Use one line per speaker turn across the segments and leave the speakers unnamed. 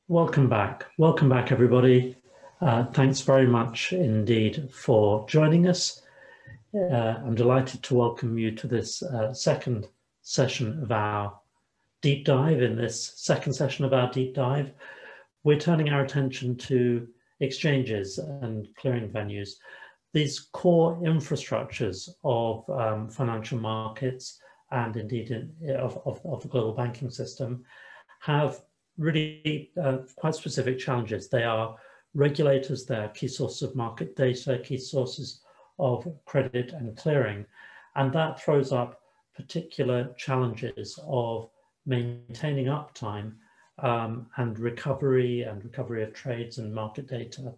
Welcome back. Welcome back, everybody. Thanks very much indeed for joining us. I'm delighted to welcome you to this second session of our deep dive. In this second session of our deep dive, we're turning our attention to exchanges and clearing venues, these core infrastructures of financial markets and indeed of the global banking system have really quite specific challenges. They are regulators, they're key sources of market data, key sources of credit and clearing, and that throws up particular challenges of maintaining uptime and recovery of trades and market data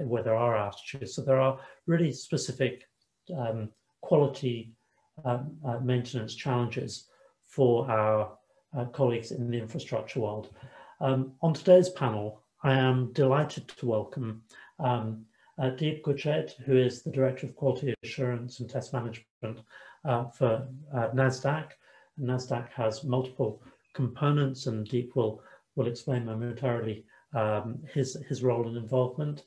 where there are outages. So there are really specific quality maintenance challenges for our colleagues in the infrastructure world. On today's panel, I am delighted to welcome Guchhait, who is the Director of Quality Assurance and Test Management for Nasdaq. Nasdaq has multiple components, and Deep will explain momentarily his role and involvement.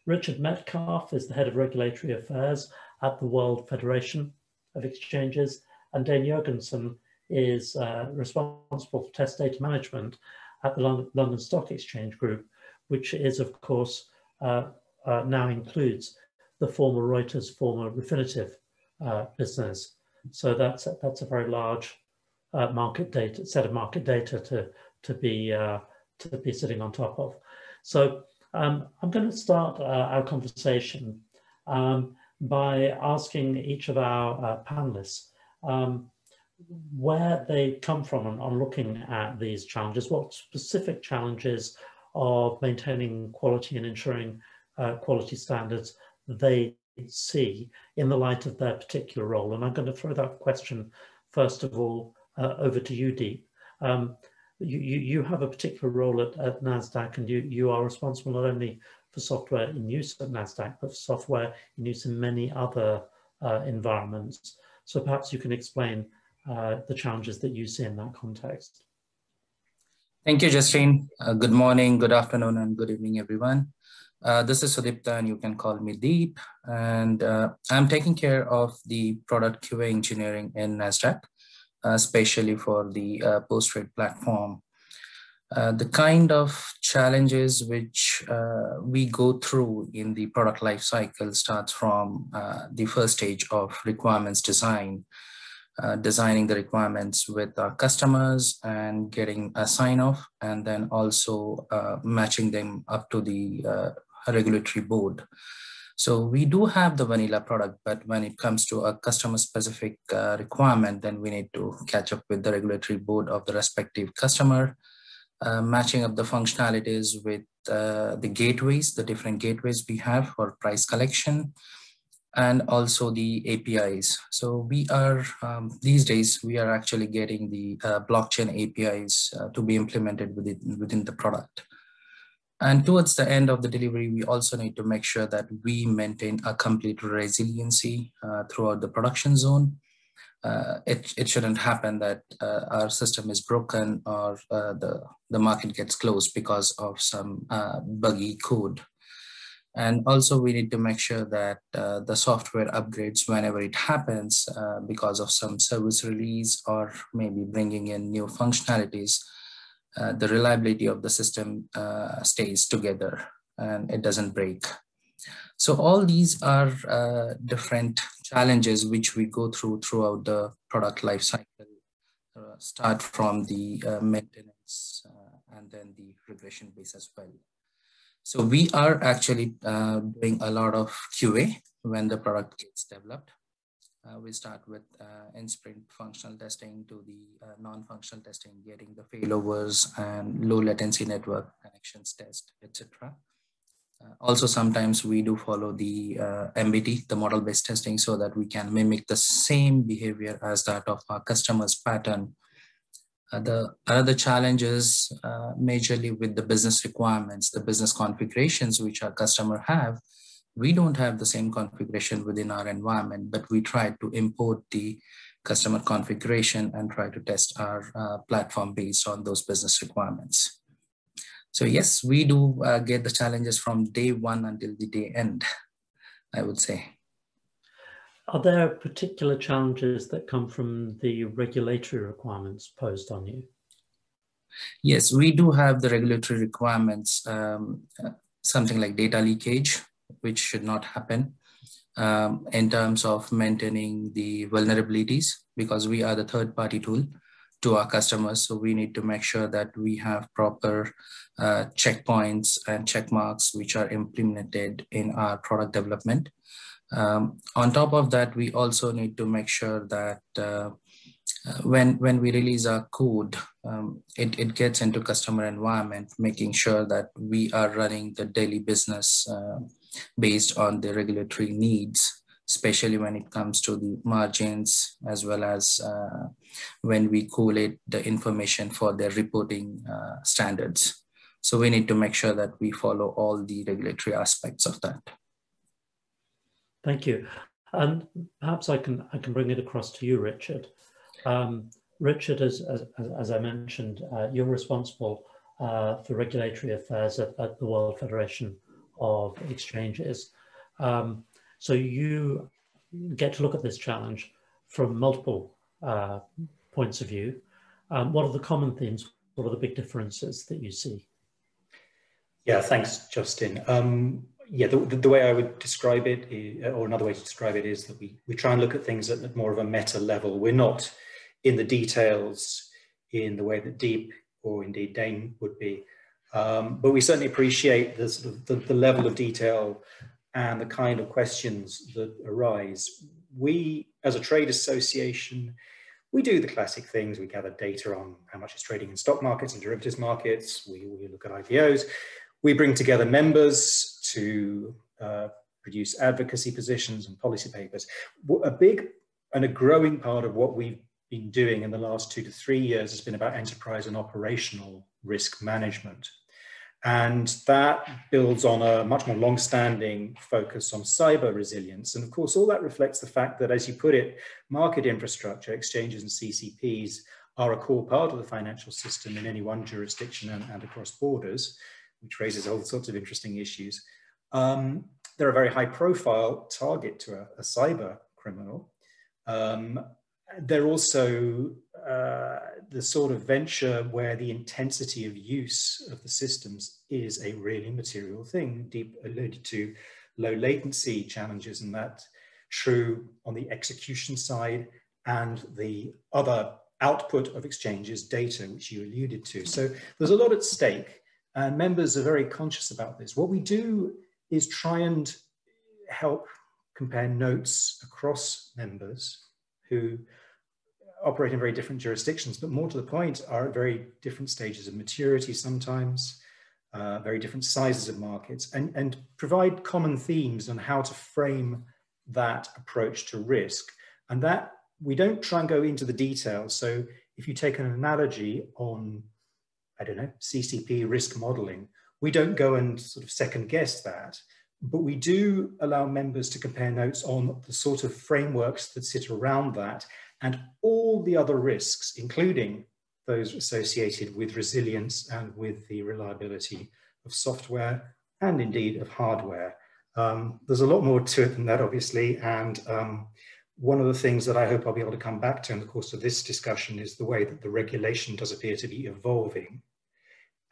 Richard Metcalfe is the Head of Regulatory Affairs at the World Federation of Exchanges, and Dane Jorgensen is responsible for test data management at the London Stock Exchange Group, which is, of course, now includes the former Reuters, former Refinitiv business. So that's a very large set of market data to be sitting on top of. So I'm going to start our conversation by asking each of our panelists where they come from on looking at these challenges, what specific challenges of maintaining quality and ensuring quality standards they see in the light of their particular role. And I'm going to throw that question, first of all, over to you, Deep. You have a particular role at Nasdaq, and you are responsible not only for software in use at Nasdaq, but for software in use in many other environments. So perhaps you can explain the challenges that you see in that context.
Thank you, Justine. Good morning, good afternoon, and good evening, everyone. This is Sudeepta, and you can call me Deep. And I'm taking care of the product QA engineering in Nasdaq, especially for the post-trade platform. The kind of challenges which we go through in the product life cycle starts from the first stage of requirements design, designing the requirements with our customers and getting a sign-off, and then also matching them up to the regulatory board. So we do have the vanilla product, but when it comes to a customer-specific requirement, then we need to catch up with the regulatory board of the respective customer, matching up the functionalities with the gateways, the different gateways we have for price collection, and also the APIs. So we are, these days, we are actually getting the blockchain APIs to be implemented within the product. And towards the end of the delivery, we also need to make sure that we maintain a complete resiliency throughout the production zone. It shouldn't happen that our system is broken or the market gets closed because of some buggy code. And also we need to make sure that the software upgrades whenever it happens because of some service release or maybe bringing in new functionalities, the reliability of the system stays together and it doesn't break. So all these are different challenges which we go throughout the product life cycle, start from the maintenance and then the regression base as well. So we are actually doing a lot of QA when the product gets developed. We start with in-sprint functional testing to the non-functional testing, getting the failovers and low latency network connections test, etc. Also, sometimes we do follow the MBT, the model-based testing, so that we can mimic the same behavior as that of our customer's pattern. The other challenge is majorly with the business requirements, the business configurations which our customer have. We don't have the same configuration within our environment, but we try to import the customer configuration and try to test our platform based on those business requirements. So yes, we do get the challenges from day one until the day end, I would say.
Are there particular challenges that come from the regulatory requirements posed on you?
Yes, we do have the regulatory requirements, something like data leakage, which should not happen, in terms of maintaining the vulnerabilities, because we are the third-party tool to our customers. So we need to make sure that we have proper checkpoints and check marks which are implemented in our product development. On top of that, we also need to make sure that when we release our code, it gets into customer environment, making sure that we are running the daily business based on the regulatory needs, especially when it comes to the margins, as well as when we collate the information for their reporting standards. So we need to make sure that we follow all the regulatory aspects of that.
Thank you. And perhaps I can bring it across to you, Richard. Richard, as I mentioned, you're responsible for regulatory affairs at the World Federation of Exchanges. So you get to look at this challenge from multiple points of view. What are the common themes? What are the big differences that you see?
Yeah, thanks, Justin. Yeah, the way I would describe it, or another way to describe it, is that we try and look at things at more of a meta level. We're not in the details in the way that Deep or indeed Dane would be, but we certainly appreciate the sort of the level of detail and the kind of questions that arise. We, as a trade association, we do the classic things. We gather data on how much is trading in stock markets and derivatives markets. We look at IPOs. We bring together members to produce advocacy positions and policy papers. A big and a growing part of what we've been doing in the last 2 to 3 years has been about enterprise and operational risk management. And that builds on a much more long-standing focus on cyber resilience. And of course, all that reflects the fact that, as you put it, market infrastructure, exchanges and CCPs are a core part of the financial system in any one jurisdiction and across borders, which raises all sorts of interesting issues. They're a very high-profile target to a cyber criminal. They're also the sort of venture where the intensity of use of the systems is a really material thing. Deep alluded to low latency challenges, and that's true on the execution side and the other output of exchanges, data, which you alluded to. So there's a lot at stake, and members are very conscious about this. What we do is try and help compare notes across members who operate in very different jurisdictions, but more to the point, are at very different stages of maturity sometimes, very different sizes of markets, and provide common themes on how to frame that approach to risk. And that we don't try and go into the details. So if you take an analogy on, I don't know, CCP risk modeling, we don't go and sort of second guess that, but we do allow members to compare notes on the sort of frameworks that sit around that and all the other risks, including those associated with resilience and with the reliability of software and indeed of hardware. There's a lot more to it than that, obviously. And one of the things that I hope I'll be able to come back to in the course of this discussion is the way that the regulation does appear to be evolving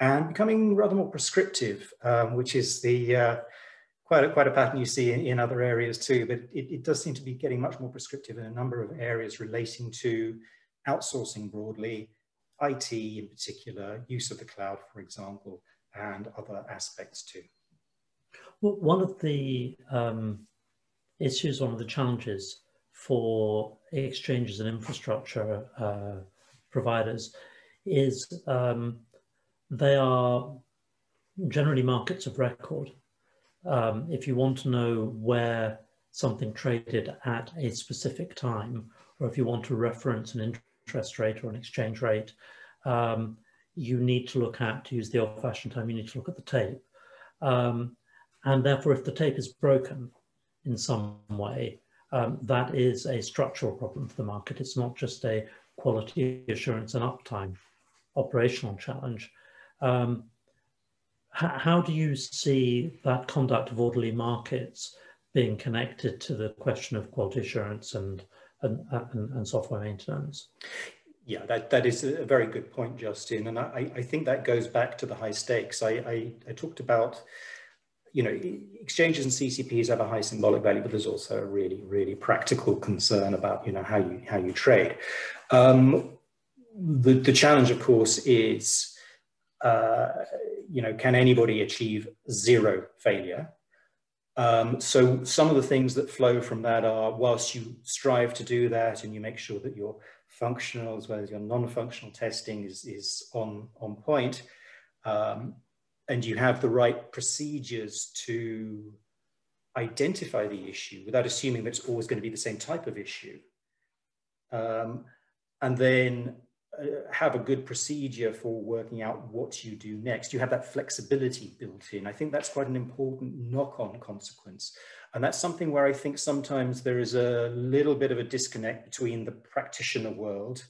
and becoming rather more prescriptive, which is the quite a pattern you see in other areas too, but it does seem to be getting much more prescriptive in a number of areas relating to outsourcing broadly, IT in particular, use of the cloud, for example, and other aspects too.
Well, one of the issues, one of the challenges for exchanges and infrastructure providers is they are generally markets of record. If you want to know where something traded at a specific time, or if you want to reference an interest rate or an exchange rate, you need to look at, to use the old-fashioned term, you need to look at the tape. And therefore, if the tape is broken in some way, that is a structural problem for the market. It's not just a quality assurance and uptime operational challenge. How do you see that conduct of orderly markets being connected to the question of quality assurance and software maintenance?
Yeah, that is a very good point, Justin. And I think that goes back to the high stakes. I talked about, exchanges and CCPs have a high symbolic value, but there's also a really, really practical concern about, how you trade. The challenge, of course, is, can anybody achieve zero failure? So some of the things that flow from that are, whilst you strive to do that and you make sure that your functional as well as your non-functional testing is on point, and you have the right procedures to identify the issue without assuming that it's always going to be the same type of issue. And then have a good procedure for working out what you do next. You have that flexibility built in. I think that's quite an important knock-on consequence. And that's something where I think sometimes there is a little bit of a disconnect between the practitioner world,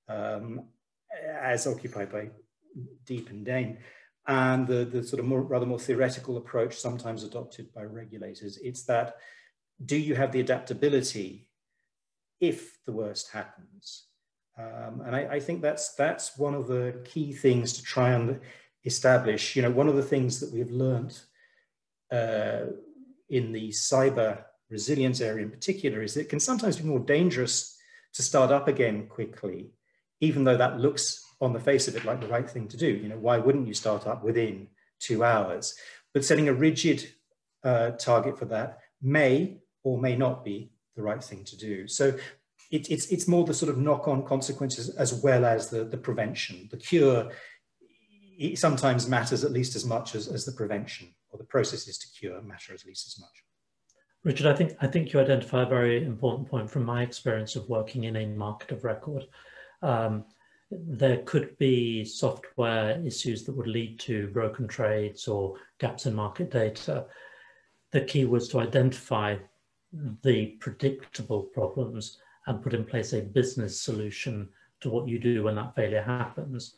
as occupied by Deep and Dane, and the sort of rather more theoretical approach sometimes adopted by regulators. It's that, do you have the adaptability if the worst happens? And I think that's one of the key things to try and establish. One of the things that we've learned in the cyber resilience area in particular is that it can sometimes be more dangerous to start up again quickly, even though that looks on the face of it like the right thing to do. Why wouldn't you start up within 2 hours? But setting a rigid target for that may or may not be the right thing to do. So it's more the sort of knock-on consequences as well as the prevention. The cure, it sometimes matters at least as much as the prevention, or the processes to cure matter at least as much.
Richard, I think you identify a very important point from my experience of working in a market of record. There could be software issues that would lead to broken trades or gaps in market data. The key was to identify the predictable problems and put in place a business solution to what you do when that failure happens,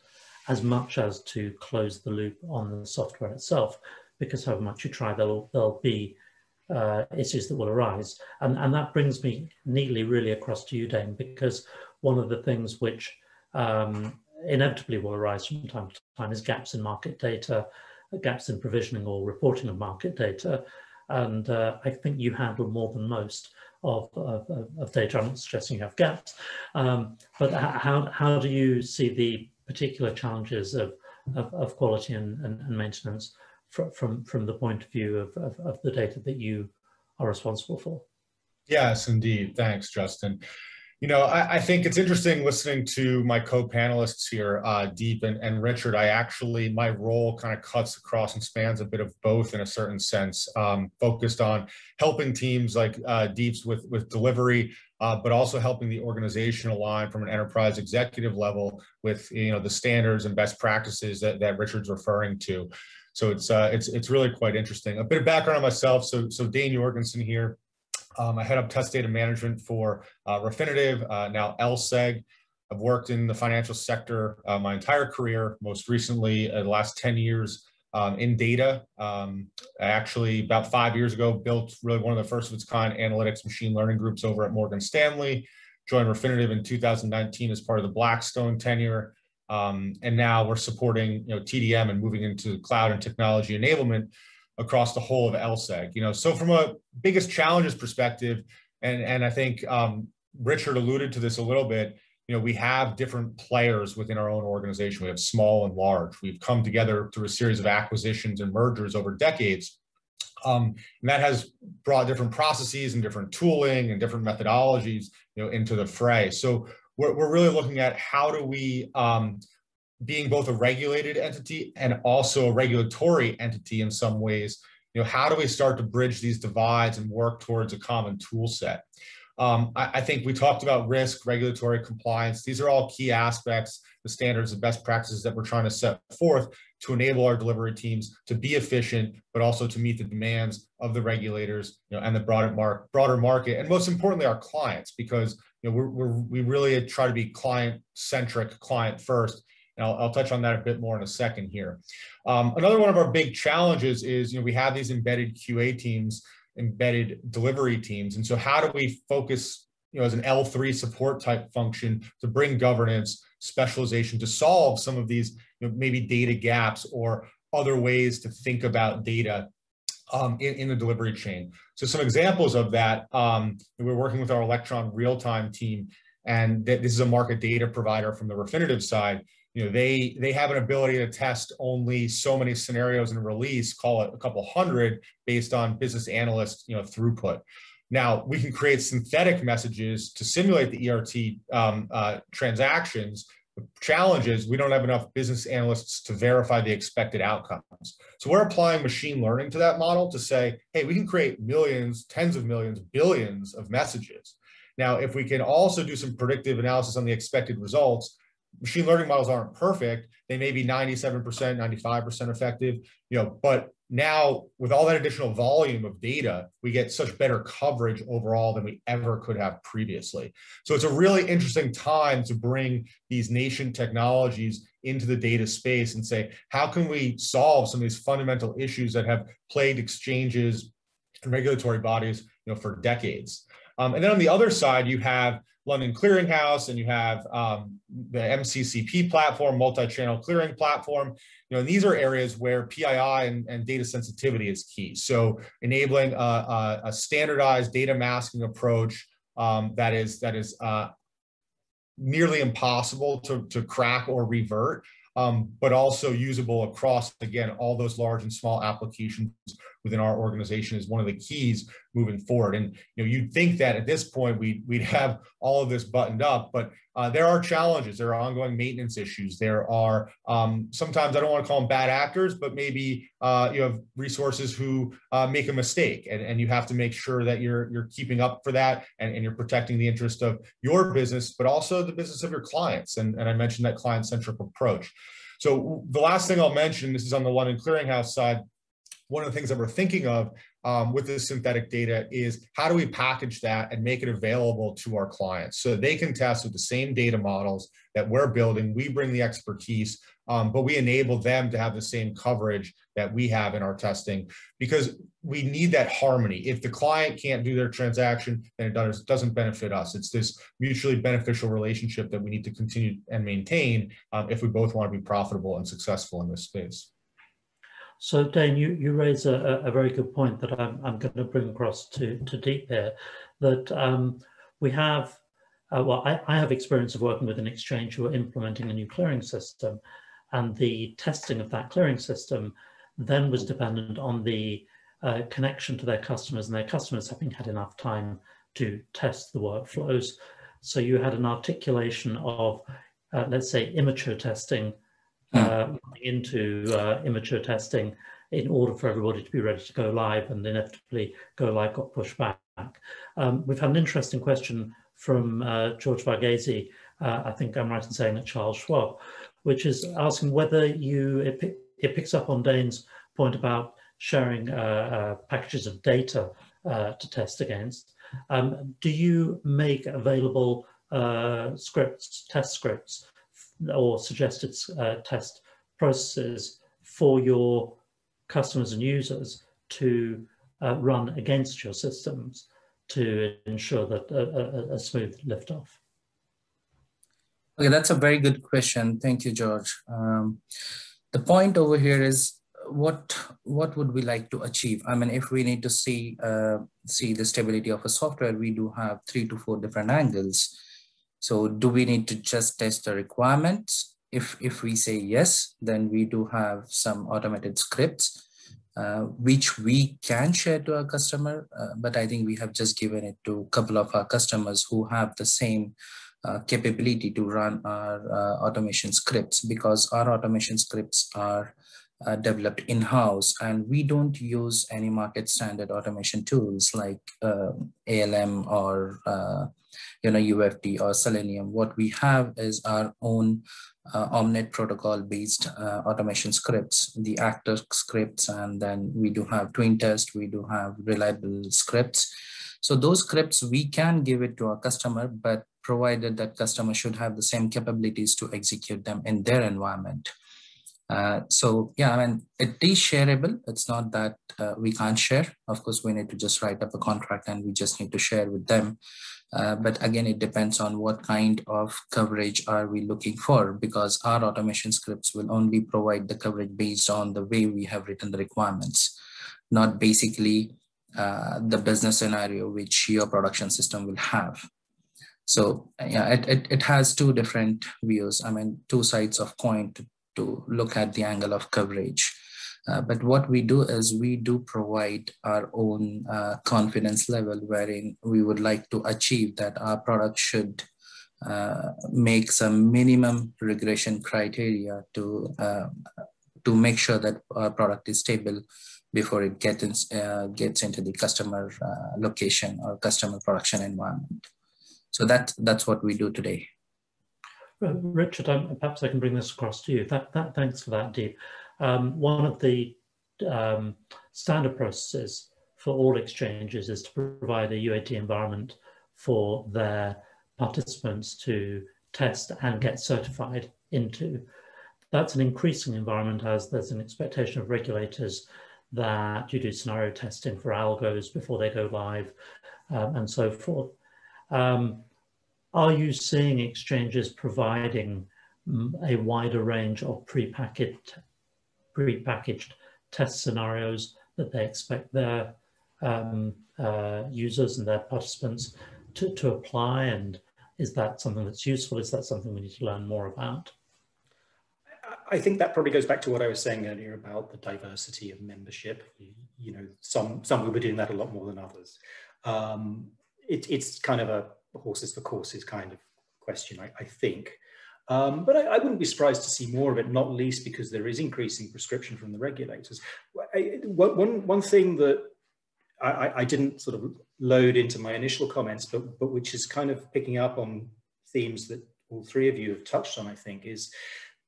as much as to close the loop on the software itself, because however much you try, there'll be issues that will arise. And that brings me neatly really across to you, Dane, because one of the things which inevitably will arise from time to time is gaps in market data, gaps in provisioning or reporting of market data. And I think you handle more than most of data. I'm not suggesting you have gaps, but how do you see the particular challenges of quality and maintenance from the point of view of the data that you are responsible for?
Yes, indeed. Thanks, Justin. I think it's interesting listening to my co-panelists here, Deep and Richard. My role kind of cuts across and spans a bit of both in a certain sense, focused on helping teams like Deep's with delivery, but also helping the organization align from an enterprise executive level with the standards and best practices that Richard's referring to. So it's really quite interesting. A bit of background on myself. So Dane Jorgensen here. I head up test data management for Refinitiv, now LSEG. I've worked in the financial sector my entire career, most recently the last 10 years in data. I actually, about 5 years ago, built really one of the first of its kind analytics machine learning groups over at Morgan Stanley, joined Refinitiv in 2019 as part of the Blackstone tenure. And now we're supporting TDM and moving into cloud and technology enablement across the whole of LSEG. So from a biggest challenges perspective, and I think Richard alluded to this a little bit, we have different players within our own organization. We have small and large. We've come together through a series of acquisitions and mergers over decades. And that has brought different processes and different tooling and different methodologies, into the fray. So we're really looking at how do we, being both a regulated entity and also a regulatory entity in some ways, how do we start to bridge these divides and work towards a common tool set? I think we talked about risk, regulatory compliance. These are all key aspects, the standards and best practices that we're trying to set forth to enable our delivery teams to be efficient, but also to meet the demands of the regulators, and the broader market, and most importantly, our clients, because we really try to be client-centric, client-first, And I'll touch on that a bit more in a second here. Another one of our big challenges is, we have these embedded QA teams, embedded delivery teams. And so how do we focus, as an L3 support type function to bring governance, specialization to solve some of these, maybe data gaps or other ways to think about data in the delivery chain. So some examples of that, we're working with our Electron real-time team, and this is a market data provider from the Refinitiv side. They have an ability to test only so many scenarios in a release, call it a couple hundred, based on business analyst throughput. Now, we can create synthetic messages to simulate the ERT transactions. The challenge is we don't have enough business analysts to verify the expected outcomes. So we're applying machine learning to that model to say, hey, we can create millions, tens of millions, billions of messages. Now, if we can also do some predictive analysis on the expected results, machine learning models aren't perfect. They may be 97%, 95% effective, but now with all that additional volume of data, we get such better coverage overall than we ever could have previously. So it's a really interesting time to bring these nascent technologies into the data space and say, how can we solve some of these fundamental issues that have plagued exchanges and regulatory bodies, for decades? And then on the other side, you have London Clearing House, and you have the MCCP platform, multi-channel clearing platform. And these are areas where PII and data sensitivity is key. So enabling a standardized data masking approach that is nearly impossible to crack or revert, but also usable across, again, all those large and small applications within our organization is one of the keys moving forward. And you'd think that at this point we'd have all of this buttoned up, but there are challenges. There are ongoing maintenance issues. There are sometimes, I don't want to call them bad actors, but maybe you have resources who make a mistake, and you have to make sure that you're keeping up for that, and you're protecting the interest of your business, but also the business of your clients. And I mentioned that client-centric approach. So the last thing I'll mention, this is on the London Clearing House side. One of the things that we're thinking of with this synthetic data is how do we package that and make it available to our clients so they can test with the same data models that we're building. We bring the expertise, but we enable them to have the same coverage that we have in our testing, because we need that harmony. If the client can't do their transaction, then it doesn't benefit us. It's this mutually beneficial relationship that we need to continue and maintain if we both want to be profitable and successful in this space.
So Dane, you raise a very good point that I'm going to bring across to Deep there, that we have, I have experience of working with an exchange who are implementing a new clearing system, and the testing of that clearing system then was dependent on the connection to their customers, and their customers having had enough time to test the workflows. So you had an articulation of, let's say, immature testing into immature testing in order for everybody to be ready to go live, and inevitably go live got pushed back. We've had an interesting question from George Varghese, I think I'm right in saying at Charles Schwab, which is asking whether it picks up on Dane's point about sharing packages of data to test against. Do you make available test scripts, or suggested test processes for your customers and users to run against your systems to ensure that a smooth liftoff?
Okay, that's a very good question. Thank you, George. The point over here is what would we like to achieve? I mean, if we need to see the stability of a software, we do have 3 to 4 different angles. So do we need to just test the requirements? If we say yes, then we do have some automated scripts, which we can share to our customer. But I think we have just given it to a couple of our customers who have the same capability to run our automation scripts, because our automation scripts are developed in-house, and we don't use any market standard automation tools like ALM or UFT or Selenium. What we have is our own Omnet protocol based automation scripts, the actor scripts, and then we do have twin test, we do have reliable scripts. So those scripts, we can give it to our customer, but provided that customers should have the same capabilities to execute them in their environment. So yeah, I mean, it is shareable. It's not that we can't share. Of course, we need to just write up a contract and we just need to share with them. But again, it depends on what kind of coverage are we looking for, because our automation scripts will only provide the coverage based on the way we have written the requirements, not basically the business scenario which your production system will have. So yeah, it has two different views. I mean, two sides of coin to look at the angle of coverage. But what we do is we do provide our own confidence level wherein we would like to achieve that our product should make some minimum regression criteria to make sure that our product is stable before it gets into the customer location or customer production environment. So that's what we do today.
Richard, perhaps I can bring this across to you. Thanks for that, Deep. One of the standard processes for all exchanges is to provide a UAT environment for their participants to test and get certified into. That's an increasing environment as there's an expectation of regulators that you do scenario testing for algos before they go live and so forth. Are you seeing exchanges providing a wider range of prepackaged test scenarios that they expect their users and their participants to apply? And is that something that's useful? Is that something we need to learn more about?
I think that probably goes back to what I was saying earlier about the diversity of membership. You know, some will be doing that a lot more than others. It's kind of a horses for courses kind of question, I think. But I wouldn't be surprised to see more of it, not least because there is increasing prescription from the regulators. One thing that I didn't sort of load into my initial comments, but which is kind of picking up on themes that all three of you have touched on, I think, is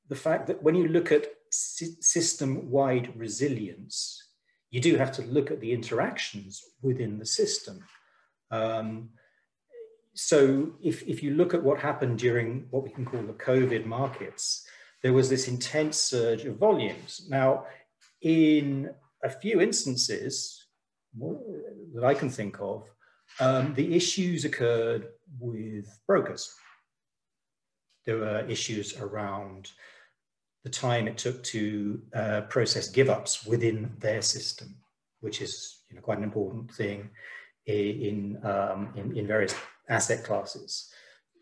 the fact that when you look at system-wide resilience, you do have to look at the interactions within the system. So if you look at what happened during what we can call the COVID markets, there was this intense surge of volumes. Now, in a few instances that I can think of, the issues occurred with brokers. There were issues around the time it took to process give-ups within their system, which is quite an important thing in various asset classes.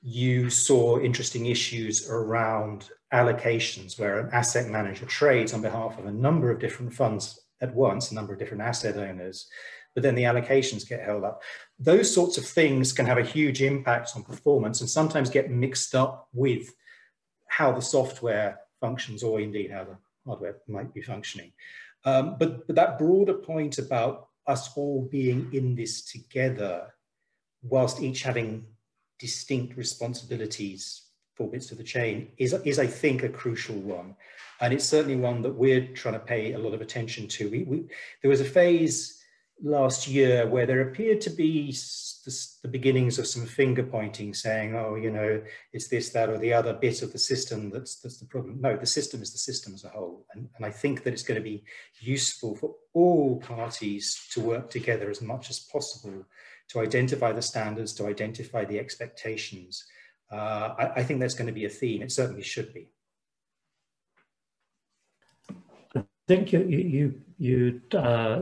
You saw interesting issues around allocations where an asset manager trades on behalf of a number of different funds at once, a number of different asset owners, but then the allocations get held up. Those sorts of things can have a huge impact on performance and sometimes get mixed up with how the software functions or indeed how the hardware might be functioning. But that broader point about us all being in this together, whilst each having distinct responsibilities for bits of the chain, is I think a crucial one. And it's certainly one that we're trying to pay a lot of attention to. There was a phase last year where there appeared to be the beginnings of some finger pointing saying, oh, it's this, that, or the other bit of the system that's the problem. No, the system is the system as a whole. And I think that it's going to be useful for all parties to work together as much as possible to identify the standards, to identify the expectations. I think that's going to be a theme. It certainly should be.
I think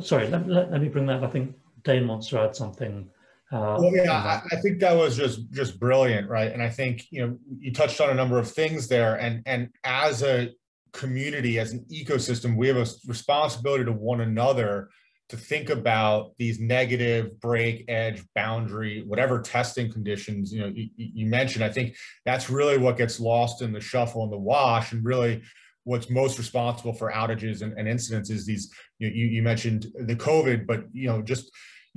sorry, let me bring that. I think Dane wants to add something.
Well, yeah, I think that was just brilliant, right? And I think you touched on a number of things there. And as a community, as an ecosystem, we have a responsibility to one another to think about these negative break, edge, boundary, whatever testing conditions you mentioned. I think that's really what gets lost in the shuffle and the wash, and really what's most responsible for outages and incidents is these. You mentioned the COVID, but you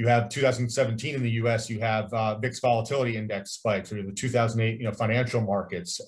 have 2017 in the U.S. You have VIX volatility index spikes, or the 2008 financial markets,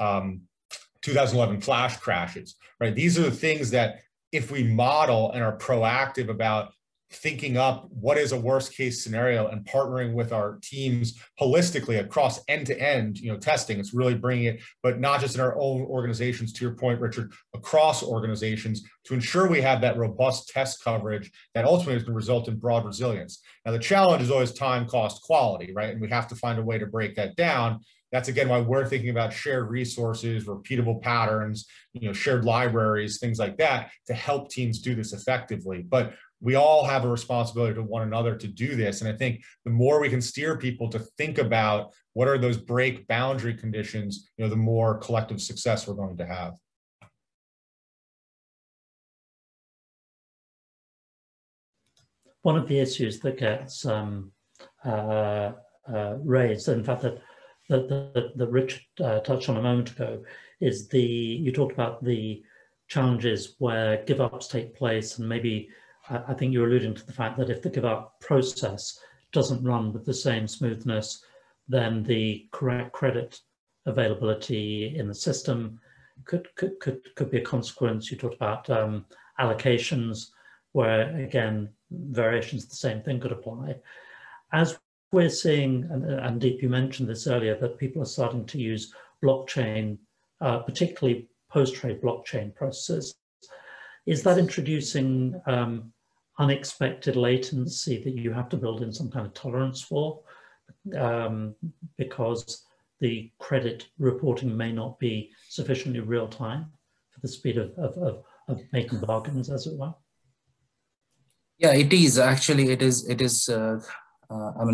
2011 flash crashes. Right, these are the things that if we model and are proactive about thinking up what is a worst case scenario and partnering with our teams holistically across end-to-end, testing. It's really bringing it, but not just in our own organizations, to your point, Richard, across organizations to ensure we have that robust test coverage that ultimately is going to result in broad resilience. Now, the challenge is always time, cost, quality, right? And we have to find a way to break that down. That's, again, why we're thinking about shared resources, repeatable patterns, shared libraries, things like that, to help teams do this effectively. But we all have a responsibility to one another to do this. And I think the more we can steer people to think about what are those break boundary conditions, the more collective success we're going to have.
One of the issues that gets raised, in fact, that Richard touched on a moment ago, is you talked about the challenges where give-ups take place, and maybe I think you're alluding to the fact that if the give-up process doesn't run with the same smoothness, then the correct credit availability in the system could be a consequence. You talked about allocations, where again variations of the same thing could apply. As we're seeing, and Deep, you mentioned this earlier, that people are starting to use blockchain, particularly post-trade blockchain processes. Is that introducing unexpected latency that you have to build in some kind of tolerance for, because the credit reporting may not be sufficiently real time for the speed of making bargains, as it were?
Yeah, it is actually. It is.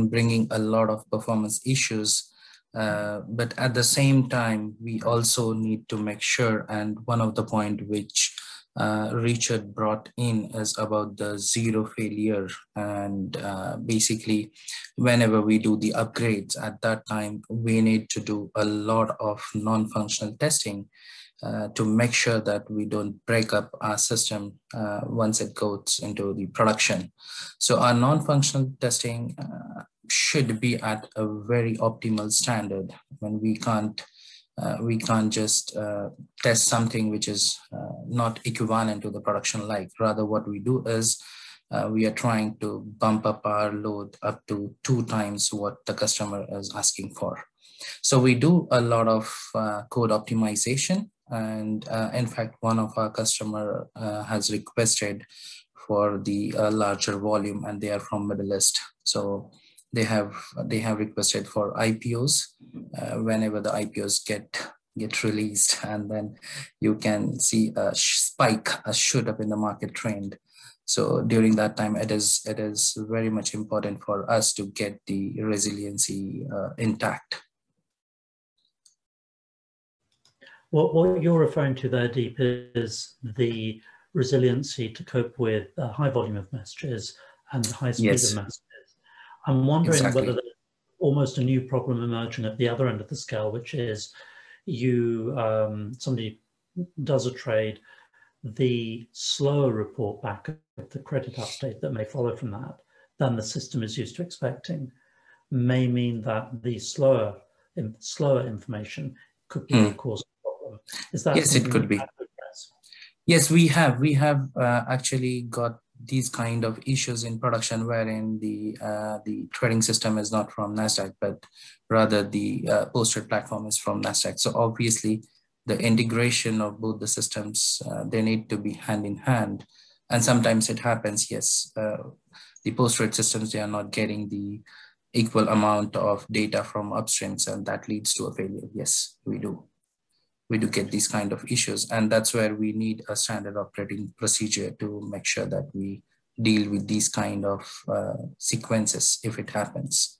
Bringing a lot of performance issues, but at the same time, we also need to make sure. And one of the point which Richard brought in is about the zero failure. And basically, whenever we do the upgrades, at that time, we need to do a lot of non-functional testing to make sure that we don't break up our system once it goes into the production. So our non-functional testing should be at a very optimal standard. When we can't just test something which is not equivalent to the production like. Rather, what we do is we are trying to bump up our load up to 2 times what the customer is asking for. So we do a lot of code optimization. And in fact, one of our customer has requested for the larger volume, and they are from Middle East. So they have requested for IPOs. Whenever the IPOs get released, and then you can see a spike, a shoot up in the market trend. So during that time, it is very much important for us to get the resiliency intact.
What you're referring to there, Deep, is the resiliency to cope with a high volume of messages and the high speed of messages. I'm wondering whether there's almost a new problem emerging at the other end of the scale, which is somebody does a trade, the slower report back of the credit update that may follow from that than the system is used to expecting may mean that the slower information could be the cause of the problem. Is that
yes, it could be. Yes, we have actually got these kind of issues in production, wherein the trading system is not from Nasdaq, but rather the post-trade platform is from Nasdaq. So obviously, the integration of both the systems, they need to be hand in hand. And sometimes it happens, yes, the post-trade systems, they are not getting the equal amount of data from upstreams, and that leads to a failure. Yes, we do. We do get these kind of issues, and that's where we need a standard operating procedure to make sure that we deal with these kind of sequences if it happens.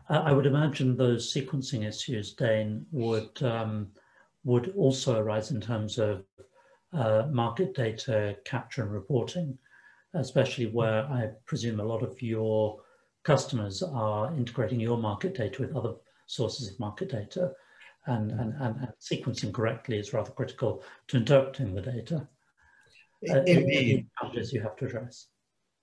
I would imagine those sequencing issues, Dane, would also arise in terms of market data capture and reporting, especially where I presume a lot of your customers are integrating your market data with other sources of market data. And sequencing correctly is rather critical to interpreting the data.
Indeed.
Challenges you have to address.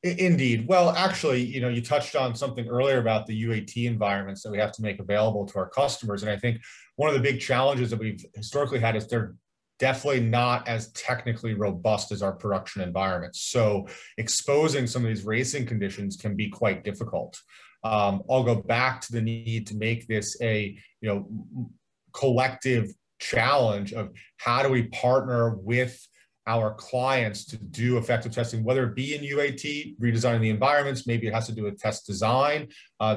Indeed. Well, actually, you touched on something earlier about the UAT environments that we have to make available to our customers. And I think one of the big challenges that we've historically had is they're definitely not as technically robust as our production environments. So exposing some of these racing conditions can be quite difficult. I'll go back to the need to make this a collective challenge of how do we partner with our clients to do effective testing, whether it be in UAT, redesigning the environments, maybe it has to do with test design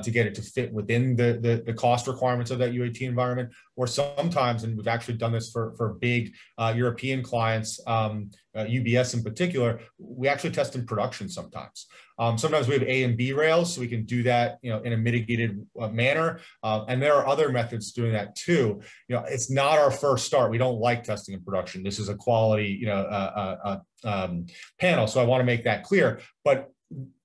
to get it to fit within the cost requirements of that UAT environment, or sometimes, and we've actually done this for big European clients, UBS in particular, we actually test in production sometimes. Sometimes we have A and B rails, so we can do that, in a mitigated manner. And there are other methods doing that too. It's not our first start. We don't like testing in production. This is a quality, panel. So I want to make that clear. But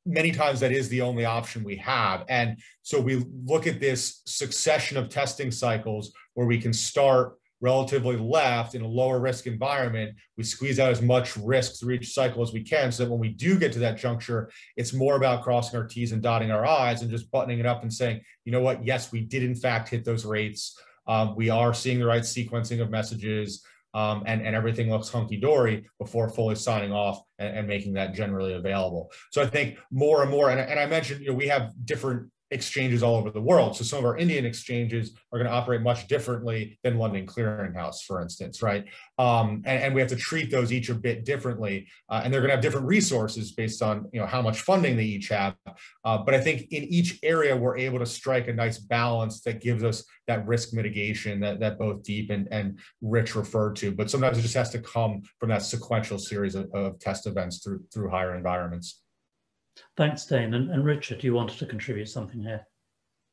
many times that is the only option we have. And so we look at this succession of testing cycles where we can start relatively left in a lower risk environment. We squeeze out as much risk through each cycle as we can, so that when we do get to that juncture, it's more about crossing our T's and dotting our I's and just buttoning it up and saying, you know what, yes, we did in fact hit those rates. We are seeing the right sequencing of messages, and everything looks hunky-dory before fully signing off and making that generally available. So I think more and more, and I mentioned, we have different exchanges all over the world. So some of our Indian exchanges are going to operate much differently than London Clearing House, for instance, right? And we have to treat those each a bit differently, and they're going to have different resources based on how much funding they each have. But I think in each area we're able to strike a nice balance that gives us that risk mitigation that both Deep and Rich referred to. But sometimes it just has to come from that sequential series of test events through higher environments.
Thanks, Dane. And Richard, you wanted to contribute something here.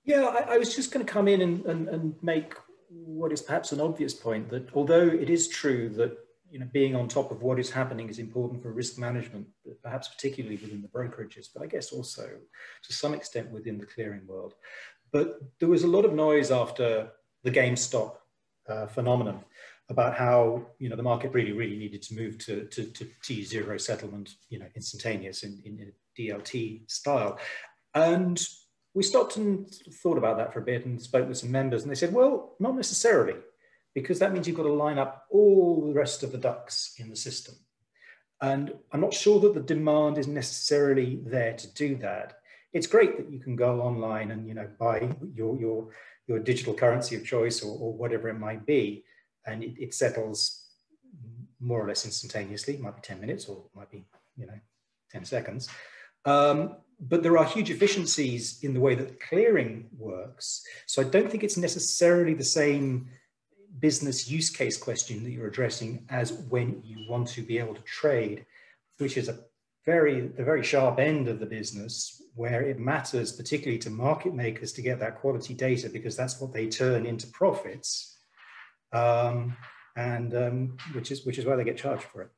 Yeah, I was just going to come in and make what is perhaps an obvious point, that although it is true that being on top of what is happening is important for risk management, perhaps particularly within the brokerages, but I guess also to some extent within the clearing world. But there was a lot of noise after the GameStop phenomenon about how the market really needed to move to T0 settlement, instantaneous in DLT style. And we stopped and thought about that for a bit and spoke with some members, and they said, well, not necessarily, because that means you've got to line up all the rest of the ducks in the system. And I'm not sure that the demand is necessarily there to do that. It's great that you can go online and buy your digital currency of choice or whatever it might be, and it settles more or less instantaneously. It might be 10 minutes or it might be 10 seconds. But there are huge efficiencies in the way that clearing works. So I don't think it's necessarily the same business use case question that you're addressing as when you want to be able to trade, which is the very sharp end of the business, where it matters particularly to market makers to get that quality data, because that's what they turn into profits, which is why they get charged for it.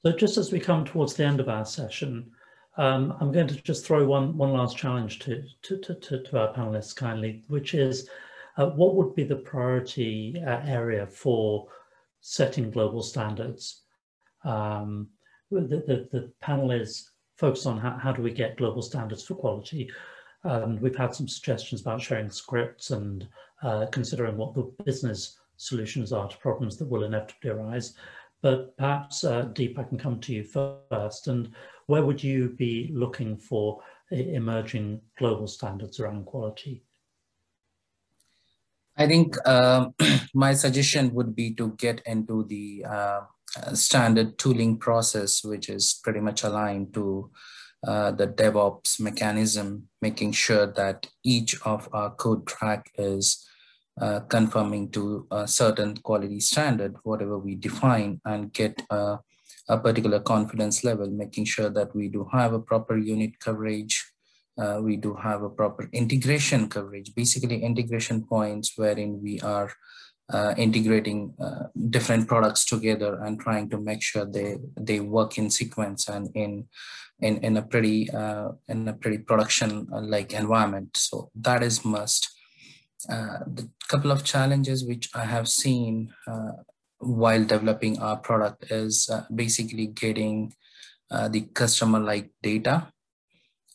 So just as we come towards the end of our session, I'm going to just throw one last challenge to our panelists kindly, which is what would be the priority area for setting global standards? The panel is focused on how do we get global standards for quality. We've had some suggestions about sharing scripts and considering what the business solutions are to problems that will inevitably arise. But perhaps, Deep, I can come to you first. And where would you be looking for emerging global standards around quality?
I think my suggestion would be to get into the standard tooling process, which is pretty much aligned to the DevOps mechanism, making sure that each of our code track is conforming to a certain quality standard, whatever we define, and get a particular confidence level, making sure that we do have a proper unit coverage, we do have a proper integration coverage, basically integration points wherein we are integrating different products together and trying to make sure they work in sequence and in a pretty production like environment. So that is must. The couple of challenges which I have seen while developing our product is basically getting the customer-like data,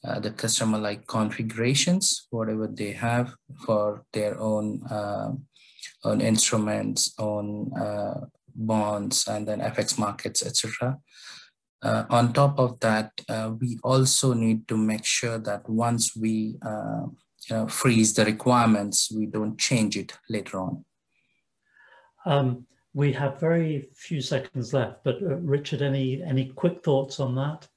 the customer-like configurations, whatever they have for their own on instruments, on bonds, and then FX markets, etc. On top of that, we also need to make sure that once we freeze the requirements, we don't change it later on.
We have very few seconds left, but Richard, any quick thoughts on that?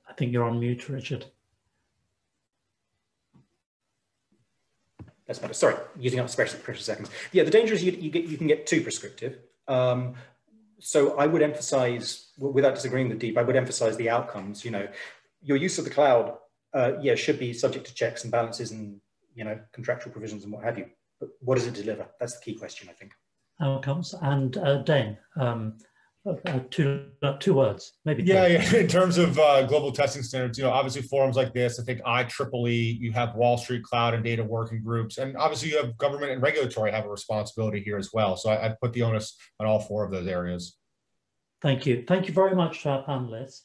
I think you're on mute, Richard.
That's better. Sorry, using up special precious seconds. Yeah, the danger is you can get too prescriptive. So I would emphasize, without disagreeing with Deep, I would emphasize the outcomes. You know, your use of the cloud, yeah, should be subject to checks and balances and, you know, contractual provisions and what have you. But what does it deliver? That's the key question, I think.
Outcomes. And Dane, two words, maybe.
Yeah. In terms of global testing standards, you know, obviously forums like this, I think IEEE, you have Wall Street Cloud and data working groups, and obviously you have government and regulatory have a responsibility here as well. So I'd put the onus on all four of those areas.
Thank you. Thank you very much to our panelists.